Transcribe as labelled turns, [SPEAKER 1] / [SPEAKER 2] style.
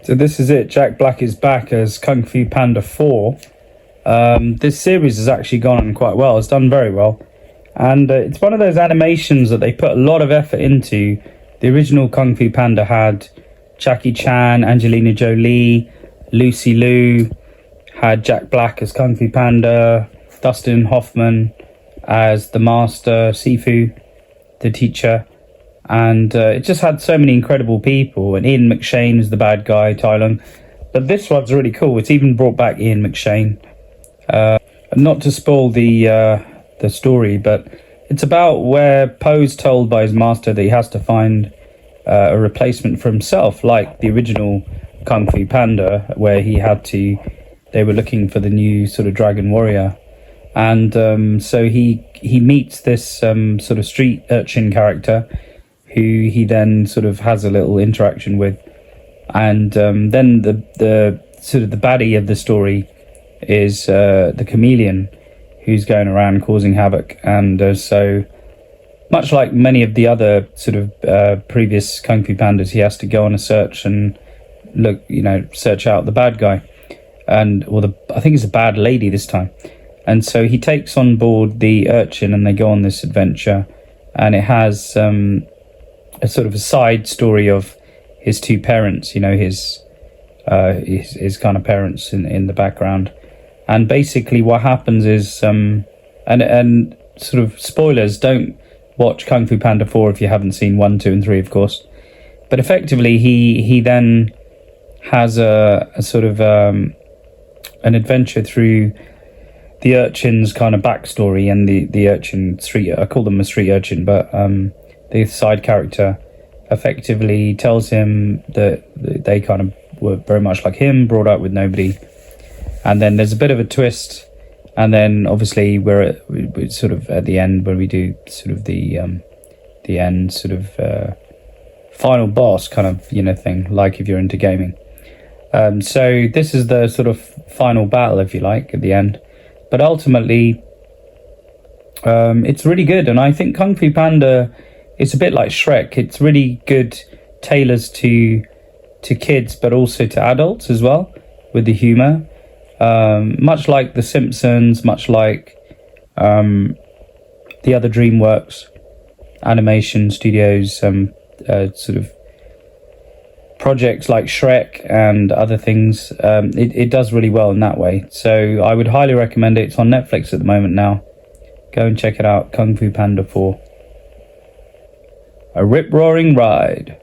[SPEAKER 1] So this is it. Jack Black is back as Kung Fu Panda 4. This series has actually gone on quite well. It's done very well. And it's one of those animations that they put a lot of effort into. The original Kung Fu Panda had Jackie Chan, Angelina Jolie, Lucy Liu, had Jack Black as Kung Fu Panda, Dustin Hoffman as the master, Sifu, the teacher. And it just had so many incredible people. And Ian McShane is the bad guy, Thailand. But this one's really cool. It's even brought back Ian McShane. Not to spoil the story, but it's about where Poe's told by his master that he has to find a replacement for himself, like the original Kung Fu Panda, where they were looking for the new sort of dragon warrior. And so he meets this sort of street urchin character who he then sort of has a little interaction with. And then the sort of the baddie of the story is the chameleon, who's going around causing havoc. And so much like many of the other sort of previous Kung Fu Pandas, he has to go on a search and search out the bad guy, I think it's a bad lady this time. And so he takes on board the urchin and they go on this adventure, and it has a sort of a side story of his two parents, his kind of parents in the background. And basically what happens is, and sort of spoilers, don't watch Kung Fu Panda 4 if you haven't seen 1, 2 and 3, of course. But effectively he then has a sort of an adventure through the urchin's kind of backstory, and the urchin I call them a street urchin, but the side character effectively tells him that they kind of were very much like him, brought up with nobody. And then there's a bit of a twist, and then obviously we're sort of at the end, where we do sort of the end sort of final boss kind of thing, like if you're into gaming. So this is the sort of final battle, if you like, at the end. But ultimately, it's really good, and I think Kung Fu Panda, it's a bit like Shrek. It's really good, tailors to kids, but also to adults as well, with the humor. Much like The Simpsons, much like the other DreamWorks Animation Studios sort of projects like Shrek and other things. It does really well in that way. So I would highly recommend it. It's on Netflix at the moment now. Go and check it out, Kung Fu Panda 4. A rip-roaring ride.